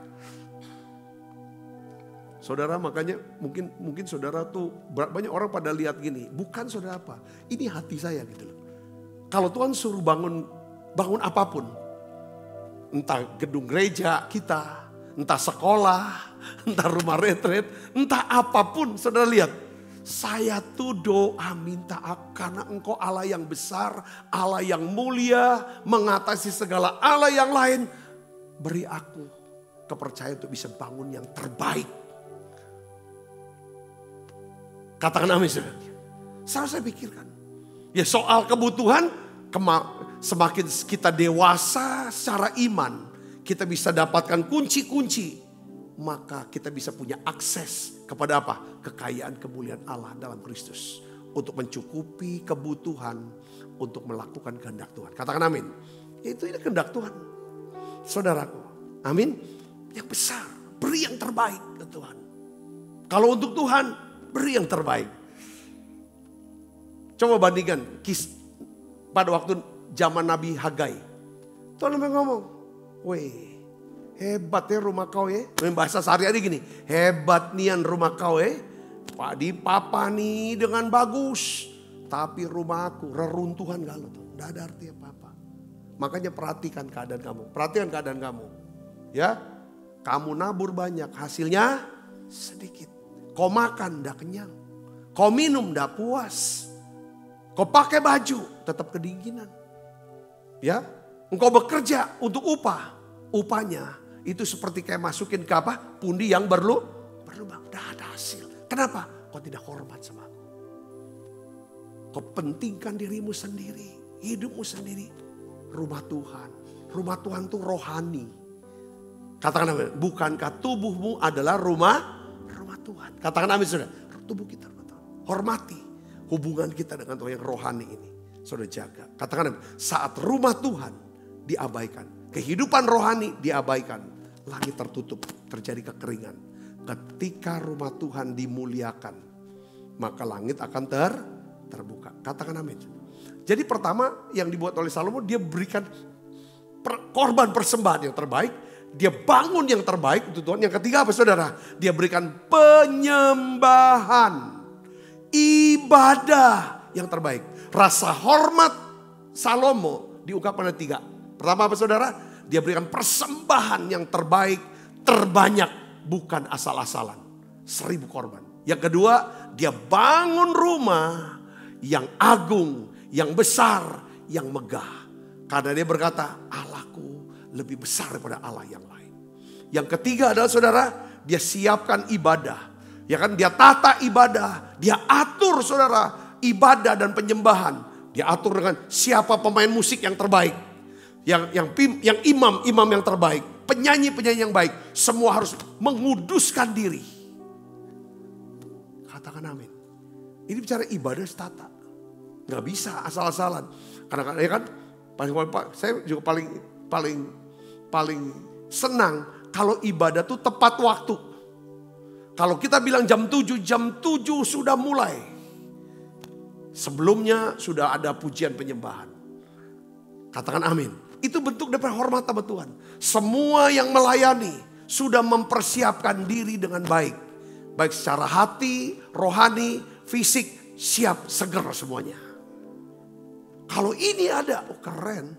Saudara makanya mungkin saudara tuh banyak orang pada lihat gini. Bukan saudara apa, ini hati saya gitu loh. Kalau Tuhan suruh bangun apapun. Entah gedung gereja kita, entah sekolah, entah rumah retret, entah apapun. Saudara lihat, saya tuh doa minta karena Engkau Allah yang besar, Allah yang mulia, mengatasi segala Allah yang lain. Beri aku kepercayaan untuk bisa bangun yang terbaik. Katakan amin saudara. Selalu saya pikirkan. Ya soal kebutuhan, semakin kita dewasa secara iman, kita bisa dapatkan kunci-kunci. Maka kita bisa punya akses kepada apa? Kekayaan kemuliaan Allah dalam Kristus. Untuk mencukupi kebutuhan, untuk melakukan kehendak Tuhan. Katakan amin. Itu ini kehendak Tuhan. Saudaraku, amin. Yang besar, beri yang terbaik ke Tuhan. Kalau untuk Tuhan, beri yang terbaik. Coba bandingkan pada waktu zaman Nabi Hagai. Tuhan ngomong, weh hebat ya rumah kau ya. Bahasa sehari-hari gini, hebat nian rumah kau ya. Dipapani dengan bagus. Tapi rumahku reruntuhan galau tuh. Tidak ada arti apa-apa. Makanya perhatikan keadaan kamu. Perhatikan keadaan kamu. Ya, kamu nabur banyak, hasilnya sedikit. Kau makan tidak kenyang. Kau minum tidak puas. Kau pakai baju tetap kedinginan. Ya, engkau bekerja untuk upah. Upahnya itu seperti kayak masukin ke apa? Pundi yang berlubang. Tidak ada hasil. Kenapa? Kau tidak hormat sama aku. Kau pentingkan dirimu sendiri. Hidupmu sendiri. Rumah Tuhan. Rumah Tuhan itu rohani. Katakan amin. Bukankah tubuhmu adalah rumah Tuhan. Katakan amin saudara. Tubuh kita rumah Tuhan. Hormati hubungan kita dengan Tuhan yang rohani ini. Saudara jaga. Katakan amin. Saat rumah Tuhan diabaikan. Kehidupan rohani diabaikan. Langit tertutup. Terjadi kekeringan. Ketika rumah Tuhan dimuliakan. Maka langit akan terbuka. Katakan amin. Jadi pertama yang dibuat oleh Salomo. Dia berikan korban persembahan yang terbaik. Dia bangun yang terbaik untuk Tuhan. Yang ketiga apa saudara? Dia berikan penyembahan. Ibadah yang terbaik. Rasa hormat Salomo diungkapkan ada 3. Pertama apa saudara? Dia berikan persembahan yang terbaik. Terbanyak. Bukan asal-asalan. 1000 korban. Yang kedua, dia bangun rumah yang agung, yang besar, yang megah. Karena dia berkata, Allahku lebih besar daripada Allah yang lain. Yang ketiga adalah saudara, dia siapkan ibadah. Ya kan, dia tata ibadah, dia atur saudara, ibadah dan penyembahan. Dia atur dengan siapa pemain musik yang terbaik. Yang imam yang terbaik. Penyanyi yang baik. Semua harus menguduskan diri. Katakan amin. Ini bicara ibadah setata. Gak bisa asal-asalan. Karena ya kan, saya juga paling senang kalau ibadah tuh tepat waktu. Kalau kita bilang jam 7 sudah mulai. Sebelumnya sudah ada pujian penyembahan. Katakan amin. Itu bentuk daripada hormat sama Tuhan. Semua yang melayani sudah mempersiapkan diri dengan baik. Baik secara hati, rohani, fisik, siap, seger semuanya. Kalau ini ada, oh keren.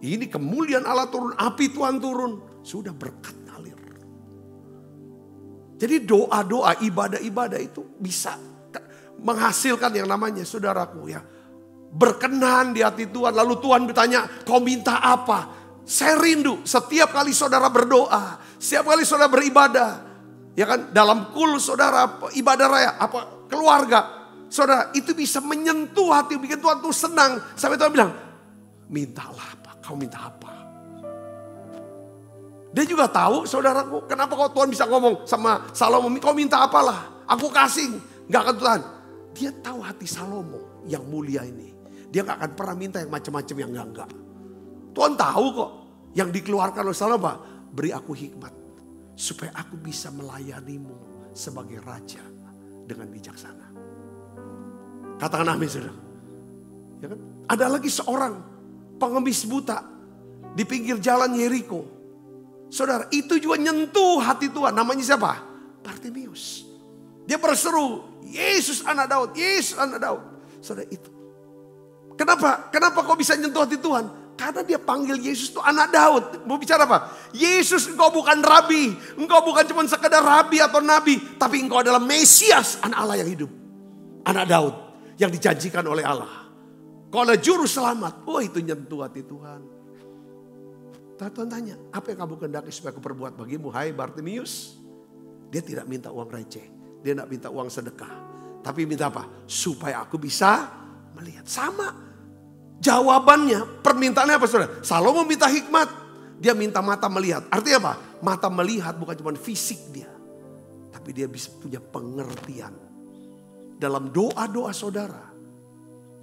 Ini kemuliaan Allah turun, api Tuhan turun. Sudah berkat ngalir. Jadi doa-doa, ibadah-ibadah itu bisa menghasilkan yang namanya saudaraku ya. Berkenan di hati Tuhan. Lalu Tuhan bertanya, kau minta apa? Saya rindu setiap kali saudara berdoa. Setiap kali saudara beribadah. Ya kan, dalam kul saudara, ibadah raya, apa keluarga. Saudara, itu bisa menyentuh hati, bikin Tuhan tuh senang. Sampai Tuhan bilang, mintalah apa, kau minta apa. Dia juga tahu, saudaraku, kenapa kok Tuhan bisa ngomong sama Salomo, kau minta apalah, aku kasih, gak akan Tuhan. Dia tahu hati Salomo yang mulia ini. Dia gak akan pernah minta yang macam-macam yang enggak. Tuhan tahu kok, yang dikeluarkan oleh Salomo apa? Beri aku hikmat, supaya aku bisa melayanimu sebagai raja dengan bijaksana. Katakan amin, saudara. Ya kan? Ada lagi seorang pengemis buta di pinggir jalan Yeriko. Saudara, itu juga nyentuh hati Tuhan. Namanya siapa? Bartimeus. Dia berseru, Yesus anak Daud, Yesus anak Daud. Saudara, itu. Kenapa? Kenapa kok bisa nyentuh hati Tuhan? Karena dia panggil Yesus itu anak Daud. Mau bicara apa? Yesus, engkau bukan rabi. Engkau bukan cuma sekedar rabi atau nabi. Tapi engkau adalah Mesias, anak Allah yang hidup. Anak Daud yang dijanjikan oleh Allah. Kau adalah juru selamat. Oh, itu nyentuh hati Tuhan. Tuhan tanya, apa yang kamu kehendaki supaya aku perbuat bagimu? Hai Bartimeus. Dia tidak minta uang receh. Dia tidak minta uang sedekah. Tapi minta apa? Supaya aku bisa melihat. Sama. Jawabannya, permintaannya apa saudara? Salomo minta hikmat. Dia minta mata melihat. Artinya apa? Mata melihat bukan cuma fisik dia. Tapi dia bisa punya pengertian. Dalam doa-doa saudara.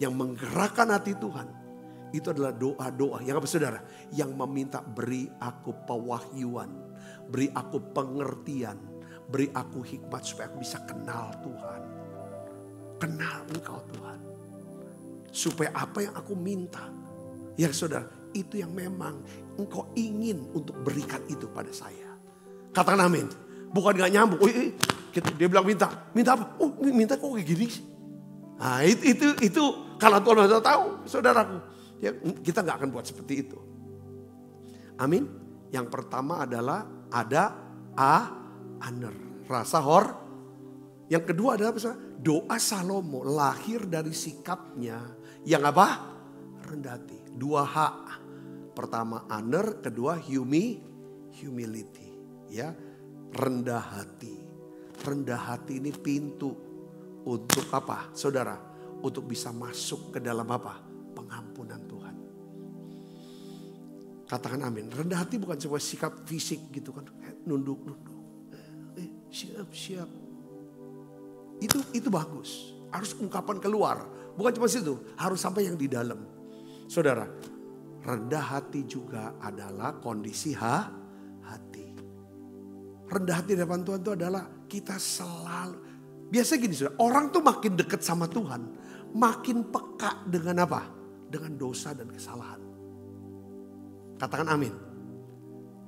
Yang menggerakkan hati Tuhan. Itu adalah doa-doa. Yang apa saudara? Yang meminta beri aku pewahyuan. Beri aku pengertian. Beri aku hikmat supaya aku bisa kenal Tuhan. Kenal Engkau Tuhan. Supaya apa yang aku minta. Ya saudara, itu yang memang Engkau ingin untuk berikan itu pada saya. Katakan amin. Bukan gak nyambung. Dia bilang minta. Minta apa? Oh minta kok kayak gini sih. Nah itu kalau Tuhan sudah tahu saudaraku. Ya, kita gak akan buat seperti itu. Amin. Yang pertama adalah ada aner. Rasa Yang kedua adalah doa Salomo lahir dari sikapnya yang apa? Rendah hati. 2H. Pertama aner, kedua humility. Ya, rendah hati. Rendah hati ini pintu untuk apa? Saudara, untuk bisa masuk ke dalam apa? Pengampunan Tuhan. Katakan amin. Rendah hati bukan sebuah sikap fisik gitu kan. Nunduk. Siap. Itu bagus. Harus ungkapan keluar. Bukan cuma situ. Harus sampai yang di dalam. Saudara, rendah hati juga adalah kondisi hati. Rendah hati di depan Tuhan itu adalah kita selalu. Biasanya gini saudara. Orang tuh makin dekat sama Tuhan. Makin peka dengan apa? Dengan dosa dan kesalahan. Katakan amin.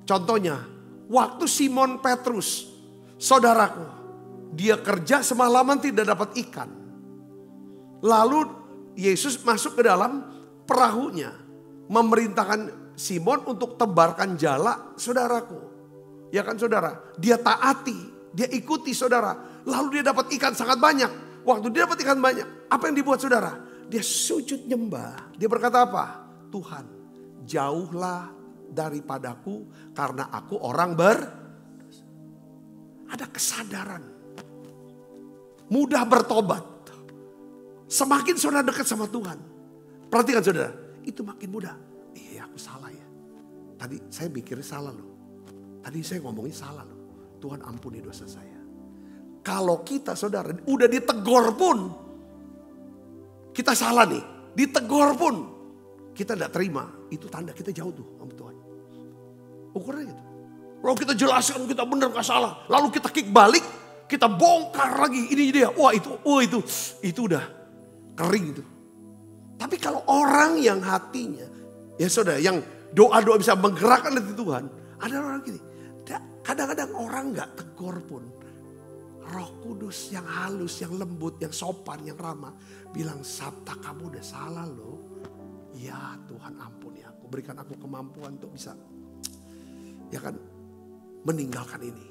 Contohnya, waktu Simon Petrus, saudaraku, dia kerja semalaman tidak dapat ikan. Lalu Yesus masuk ke dalam perahunya, memerintahkan Simon untuk tebarkan jala, saudaraku. Ya kan saudara, dia taati, dia ikuti saudara. Lalu dia dapat ikan sangat banyak. Waktu dia dapat ikan banyak, apa yang dibuat saudara? Dia sujud nyembah. Dia berkata apa? Tuhan, jauhlah daripadaku karena aku orang ada kesadaran. Mudah bertobat. Semakin saudara dekat sama Tuhan. Perhatikan saudara, itu makin mudah. Iya aku salah ya. Tadi saya mikirnya salah loh. Tadi saya ngomongin salah loh. Tuhan ampuni dosa saya. Kalau kita saudara udah ditegur pun. Kita salah nih. Ditegur pun. Kita tidak terima. Itu tanda kita jauh tuh sama Tuhan. Ukurnya gitu. Lalu kita jelaskan kita benar gak salah. Lalu kita kick balik. Kita bongkar lagi. Ini dia. Wah itu udah kering itu. Tapi kalau orang yang hatinya. Ya saudara yang doa-doa bisa menggerakkan hati Tuhan. Ada orang gini. Kadang-kadang orang gak tegur pun. Roh Kudus yang halus, yang lembut, yang sopan, yang ramah. Bilang Sabta kamu udah salah loh. Ya Tuhan ampuni aku. Berikan aku kemampuan untuk bisa. Ya kan. Meninggalkan ini.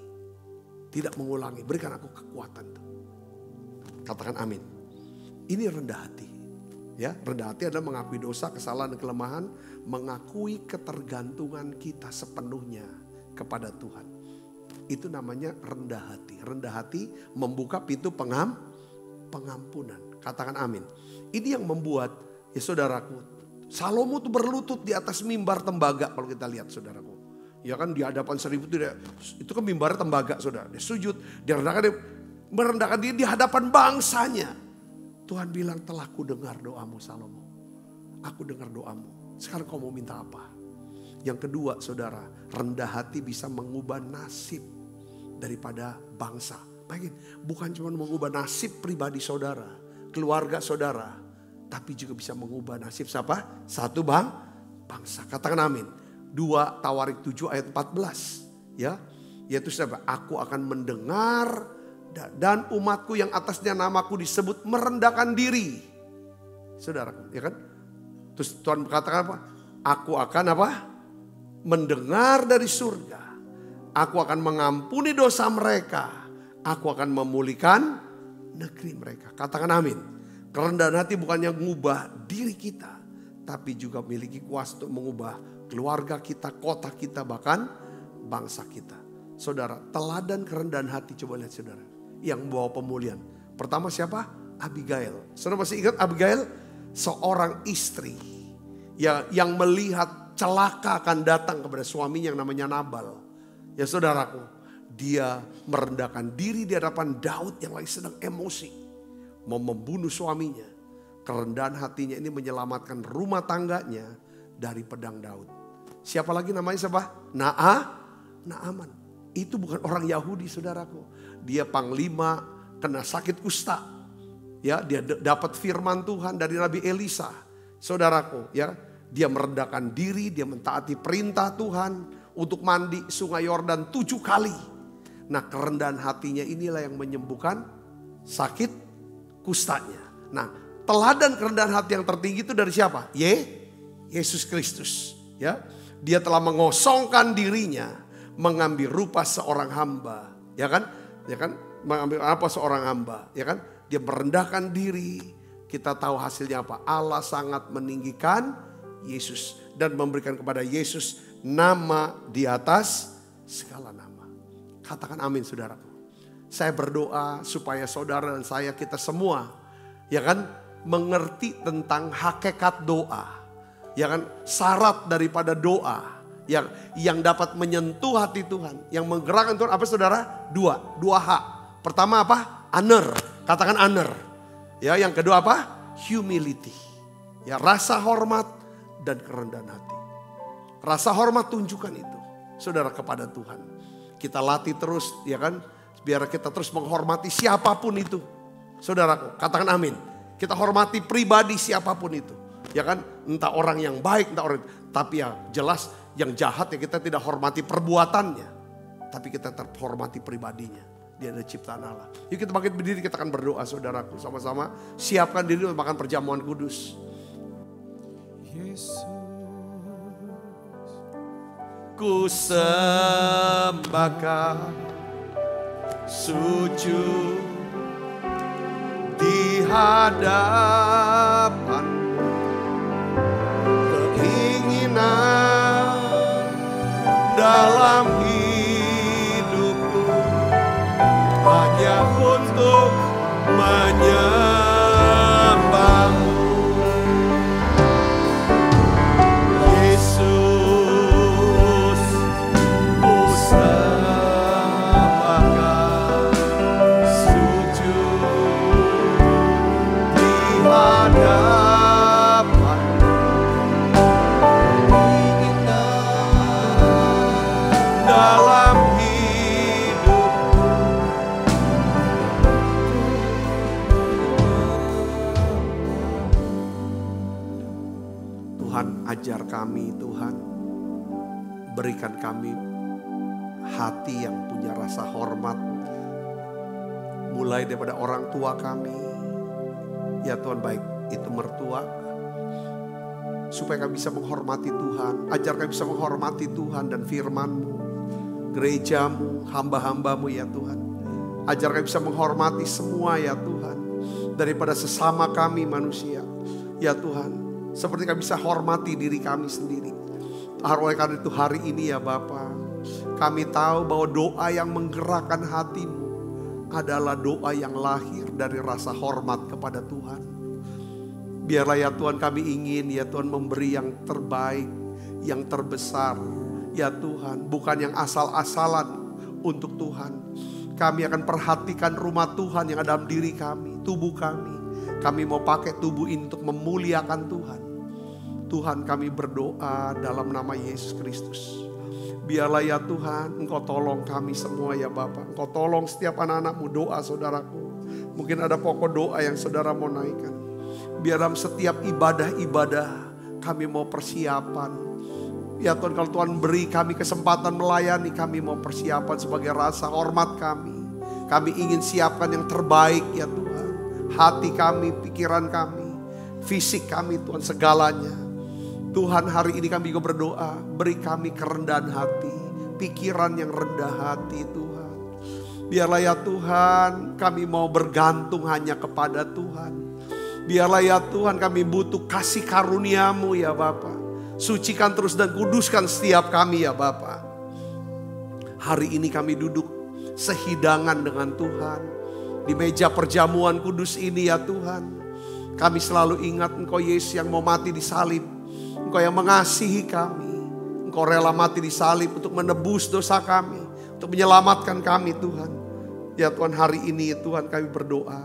Tidak mengulangi. Berikan aku kekuatan. Katakan amin. Ini rendah hati. Ya, rendah hati adalah mengakui dosa, kesalahan, dan kelemahan. Mengakui ketergantungan kita sepenuhnya kepada Tuhan. Itu namanya rendah hati. Rendah hati membuka pintu pengampunan. Katakan amin. Ini yang membuat, ya saudaraku. Salomo itu berlutut di atas mimbar tembaga kalau kita lihat saudaraku. Ya kan di hadapan 1000 itu kan mimbar tembaga saudara. Dia sujud, dia merendahkan diri di hadapan bangsanya. Tuhan bilang, telah ku dengar doamu Salomo. Aku dengar doamu. Sekarang kau mau minta apa? Yang kedua saudara, rendah hati bisa mengubah nasib daripada bangsa. Bayangin, bukan cuma mengubah nasib pribadi saudara, keluarga saudara, tapi juga bisa mengubah nasib siapa? Satu bangsa. Katakan amin. 2 Tawarik 7 ayat 14. Ya, yaitu siapa? Aku akan mendengar dan umatku yang atasnya namaku disebut merendahkan diri. Saudara, ya kan? Terus Tuhan berkatakan apa? Aku akan apa? Mendengar dari surga. Aku akan mengampuni dosa mereka. Aku akan memulihkan negeri mereka. Katakan amin. Kerendahan hati bukannya mengubah diri kita, tapi juga memiliki kuasa untuk mengubah keluarga kita, kota kita, bahkan bangsa kita. Saudara, teladan kerendahan hati, coba lihat saudara, yang membawa pemulihan. Pertama siapa? Abigail. Saudara masih ingat Abigail? Seorang istri yang melihat celaka akan datang kepada suaminya yang namanya Nabal. Ya saudaraku, dia merendahkan diri di hadapan Daud yang lagi sedang emosi, mau membunuh suaminya. Kerendahan hatinya ini menyelamatkan rumah tangganya dari pedang Daud. Siapa lagi namanya siapa? Naaman. Itu bukan orang Yahudi saudaraku. Dia panglima kena sakit kusta. Ya, dia dapat firman Tuhan dari Nabi Elisa. Saudaraku, ya, dia merendahkan diri, dia mentaati perintah Tuhan untuk mandi sungai Yordan 7 kali. Nah, kerendahan hatinya inilah yang menyembuhkan sakit kustanya. Nah, teladan kerendahan hati yang tertinggi itu dari siapa? Yesus Kristus. Ya, dia telah mengosongkan dirinya, mengambil rupa seorang hamba, ya kan? Mengambil apa seorang hamba, ya kan? Dia merendahkan diri. Kita tahu hasilnya apa? Allah sangat meninggikan Yesus dan memberikan kepada Yesus nama di atas segala nama. Katakan amin saudaraku. Saya berdoa supaya saudara dan saya, kita semua, ya kan, mengerti tentang hakikat doa. Ya kan, syarat daripada doa yang dapat menyentuh hati Tuhan, yang menggerakkan Tuhan apa saudara? Dua hak. Pertama apa? Honor. Katakan honor. Ya, yang kedua apa? Humility. Ya, rasa hormat dan kerendahan hati. Rasa hormat tunjukkan itu, saudara, kepada Tuhan. Kita latih terus, ya kan? Biar kita terus menghormati siapapun itu. Saudaraku, katakan amin. Kita hormati pribadi siapapun itu. Ya kan, entah orang yang baik, entah orang, tapi ya jelas yang jahat ya kita tidak hormati perbuatannya, tapi kita terhormati pribadinya. Dia adalah ciptaan Allah. Yuk kita bangkit berdiri, kita akan berdoa saudaraku sama-sama. Siapkan diri untuk makan perjamuan kudus. Yesus, ku sembahkan sujud di hadapan. Dalam hidupku hanya untuk menyembahmu. Yesus, ku sembahkan sujud di hadapan. Dalam hidupku Tuhan, ajar kami Tuhan, berikan kami hati yang punya rasa hormat, mulai daripada orang tua kami, ya Tuhan, baik itu mertua, supaya kami bisa menghormati Tuhan. Ajar kami bisa menghormati Tuhan dan firman-Mu, gereja-Mu, hamba-hamba-Mu ya Tuhan. Ajar kami bisa menghormati semua ya Tuhan, daripada sesama kami manusia ya Tuhan. Seperti kami bisa hormati diri kami sendiri. Oleh karena itu hari ini ya Bapa, kami tahu bahwa doa yang menggerakkan hati-Mu adalah doa yang lahir dari rasa hormat kepada Tuhan. Biarlah ya Tuhan, kami ingin ya Tuhan memberi yang terbaik, yang terbesar, Ya Tuhan, bukan yang asal-asalan untuk Tuhan. Kami akan perhatikan rumah Tuhan yang ada dalam diri kami, tubuh kami. Kami mau pakai tubuh ini untuk memuliakan Tuhan. Tuhan, kami berdoa dalam nama Yesus Kristus. Biarlah ya Tuhan, Engkau tolong kami semua ya Bapa. Engkau tolong setiap anak-anak-Mu, doa saudaraku. Mungkin ada pokok doa yang saudara mau naikkan. Biar dalam setiap ibadah-ibadah kami mau persiapan. Ya Tuhan, kalau Tuhan beri kami kesempatan melayani, kami mau persiapan sebagai rasa hormat kami. Kami ingin siapkan yang terbaik ya Tuhan. Hati kami, pikiran kami, fisik kami Tuhan, segalanya. Tuhan, hari ini kami juga berdoa, beri kami kerendahan hati, pikiran yang rendah hati Tuhan. Biarlah ya Tuhan, kami mau bergantung hanya kepada Tuhan. Biarlah ya Tuhan, kami butuh kasih karunia-Mu ya Bapa. Sucikan terus dan kuduskan setiap kami ya Bapa. Hari ini kami duduk sehidangan dengan Tuhan. Di meja perjamuan kudus ini ya Tuhan. Kami selalu ingat Engkau Yesus yang mau mati di salib. Engkau yang mengasihi kami. Engkau rela mati di salib untuk menebus dosa kami. Untuk menyelamatkan kami Tuhan. Ya Tuhan, hari ini Tuhan kami berdoa.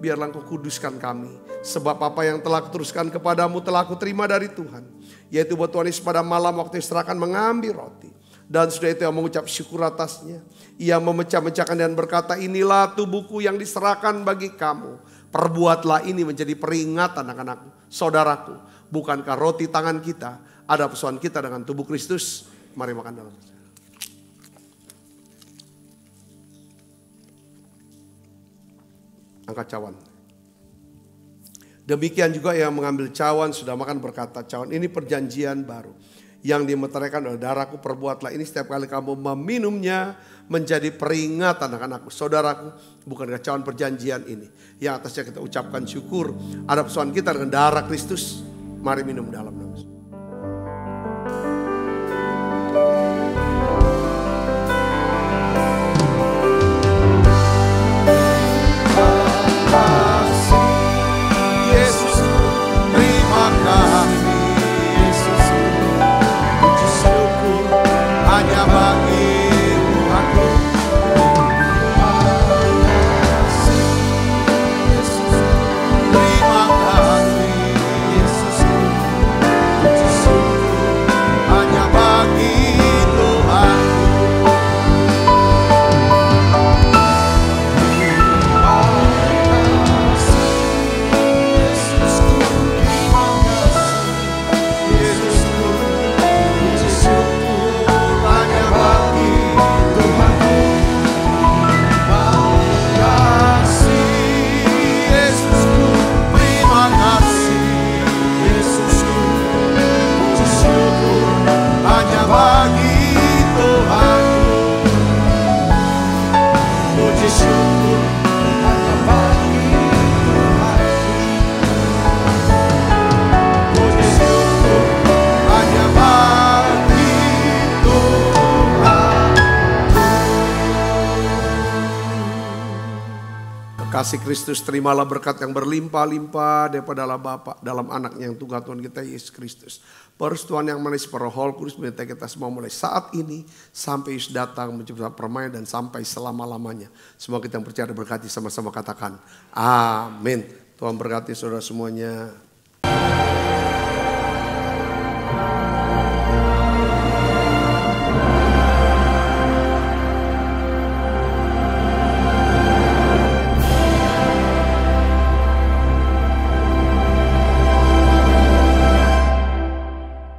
Biarlah Engkau kuduskan kami. Sebab apa yang telah kuteruskan kepadamu telah kuterima dari Tuhan. Yaitu buat Tuhan Yesus pada malam waktu diserahkan mengambil roti. Dan sudah itu yang mengucap syukur atasnya. Ia memecah-mecahkan dan berkata, inilah tubuhku yang diserahkan bagi kamu. Perbuatlah ini menjadi peringatan anak-anakku, saudaraku. Bukankah roti tangan kita ada persoalan kita dengan tubuh Kristus? Mari makan dalam. Angkat cawan. Demikian juga yang mengambil cawan sudah makan berkata, cawan ini perjanjian baru yang dimeteraikan oleh darahku, perbuatlah ini setiap kali kamu meminumnya menjadi peringatan anak-anakku, saudaraku. Bukankah cawan perjanjian ini yang atasnya kita ucapkan syukur, ada persoalan kita dengan darah Kristus. Mari minum dalam nama Yesus. Kasih Kristus, terimalah berkat yang berlimpah-limpah daripada Allah Bapa dalam anaknya yang tunggal Tuhan kita Yesus Kristus. Persekutuan yang manis para Roh Kudus menyertai kita semua mulai saat ini sampai Yesus datang menjemput permainan dan sampai selama-lamanya. Semua kita yang percaya berkati sama-sama katakan amin. Tuhan berkati saudara semuanya.